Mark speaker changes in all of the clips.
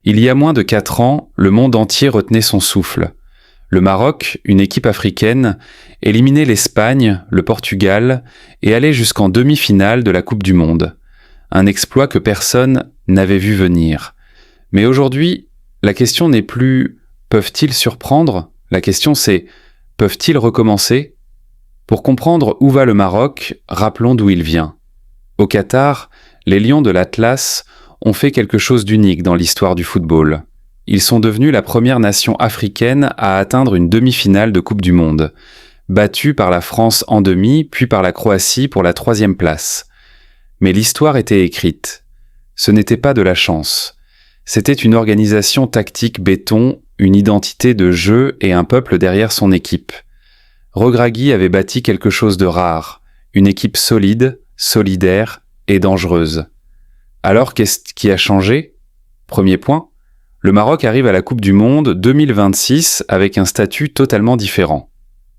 Speaker 1: Il y a moins de 4 ans, le monde entier retenait son souffle. Le Maroc, une équipe africaine, éliminait l'Espagne, le Portugal et allait jusqu'en demi-finale de la Coupe du Monde. Un exploit que personne n'avait vu venir. Mais aujourd'hui, la question n'est plus « peuvent-ils surprendre ?» La question c'est « peuvent-ils recommencer ?» Pour comprendre où va le Maroc, rappelons d'où il vient. Au Qatar, les Lions de l'Atlas ont fait quelque chose d'unique dans l'histoire du football. Ils sont devenus la première nation africaine à atteindre une demi-finale de Coupe du Monde, battue par la France en demi, puis par la Croatie pour la 3e place. Mais l'histoire était écrite. Ce n'était pas de la chance. C'était une organisation tactique béton, une identité de jeu et un peuple derrière son équipe. Regragui avait bâti quelque chose de rare, une équipe solide, solidaire et dangereuse. Alors qu'est-ce qui a changé ? Premier point, le Maroc arrive à la Coupe du Monde 2026 avec un statut totalement différent.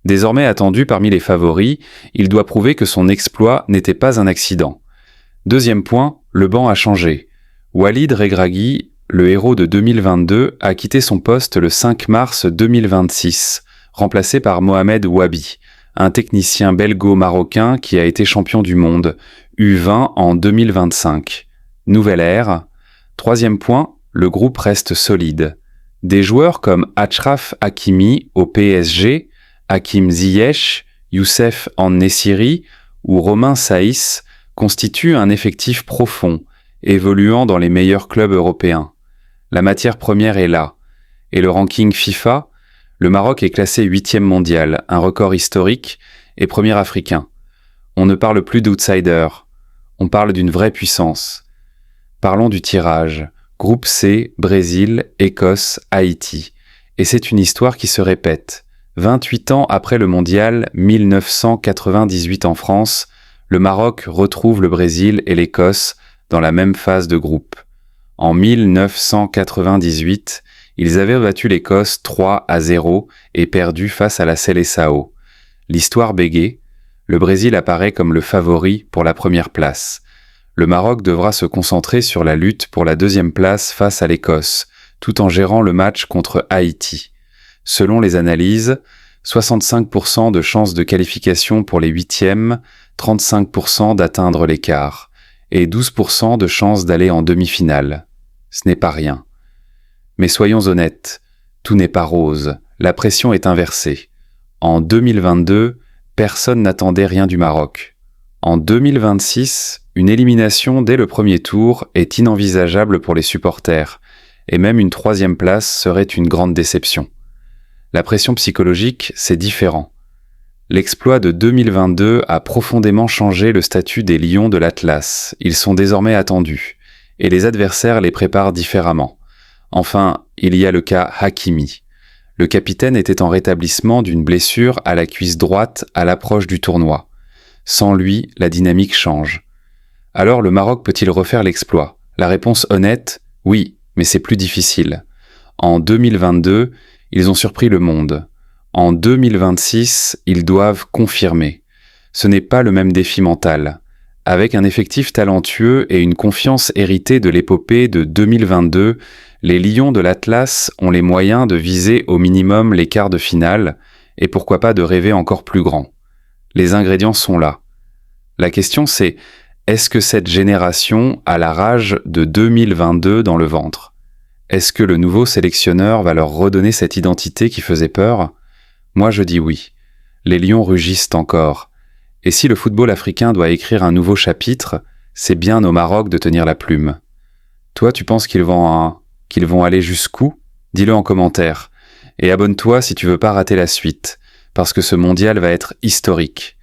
Speaker 1: Désormais attendu parmi les favoris, il doit prouver que son exploit n'était pas un accident. Deuxième point, le banc a changé. Walid Regragui, le héros de 2022, a quitté son poste le 5 mars 2026, remplacé par Mohamed Wabi, un technicien belgo-marocain qui a été champion du monde, U20 en 2025. Nouvelle ère. Troisième point, le groupe reste solide. Des joueurs comme Achraf Hakimi au PSG, Hakim Ziyech, Youssef En-Nesyri ou Romain Saïs constituent un effectif profond, évoluant dans les meilleurs clubs européens. La matière première est là. Et le ranking FIFA, le Maroc est classé 8e mondial, un record historique, et premier africain. On ne parle plus d'outsider, on parle d'une vraie puissance. Parlons du tirage. Groupe C, Brésil, Écosse, Haïti. Et c'est une histoire qui se répète. 28 ans après le mondial 1998 en France, le Maroc retrouve le Brésil et l'Écosse dans la même phase de groupe. En 1998, ils avaient battu l'Écosse 3-0 et perdu face à la Seleção. L'histoire bégaye, le Brésil apparaît comme le favori pour la première place. Le Maroc devra se concentrer sur la lutte pour la 2e place face à l'Écosse, tout en gérant le match contre Haïti. Selon les analyses, 65% de chances de qualification pour les 8e, 35% d'atteindre les quarts, et 12% de chances d'aller en demi-finale. Ce n'est pas rien. Mais soyons honnêtes, tout n'est pas rose, la pression est inversée. En 2022, personne n'attendait rien du Maroc. En 2026, une élimination dès le premier tour est inenvisageable pour les supporters, et même une 3e place serait une grande déception. La pression psychologique, c'est différent. L'exploit de 2022 a profondément changé le statut des Lions de l'Atlas. Ils sont désormais attendus, et les adversaires les préparent différemment. Enfin, il y a le cas Hakimi. Le capitaine était en rétablissement d'une blessure à la cuisse droite à l'approche du tournoi. Sans lui, la dynamique change. Alors le Maroc peut-il refaire l'exploit ? La réponse honnête, oui, mais c'est plus difficile. En 2022, ils ont surpris le monde. En 2026, ils doivent confirmer. Ce n'est pas le même défi mental. Avec un effectif talentueux et une confiance héritée de l'épopée de 2022, les Lions de l'Atlas ont les moyens de viser au minimum les quarts de finale et pourquoi pas de rêver encore plus grand. Les ingrédients sont là. La question c'est, est-ce que cette génération a la rage de 2022 dans le ventre ? Est-ce que le nouveau sélectionneur va leur redonner cette identité qui faisait peur ? Moi je dis oui. Les Lions rugissent encore. Et si le football africain doit écrire un nouveau chapitre, c'est bien au Maroc de tenir la plume. Toi, tu penses qu'ils vont aller jusqu'où ? Dis-le en commentaire. Et abonne-toi si tu veux pas rater la suite, parce que ce mondial va être historique.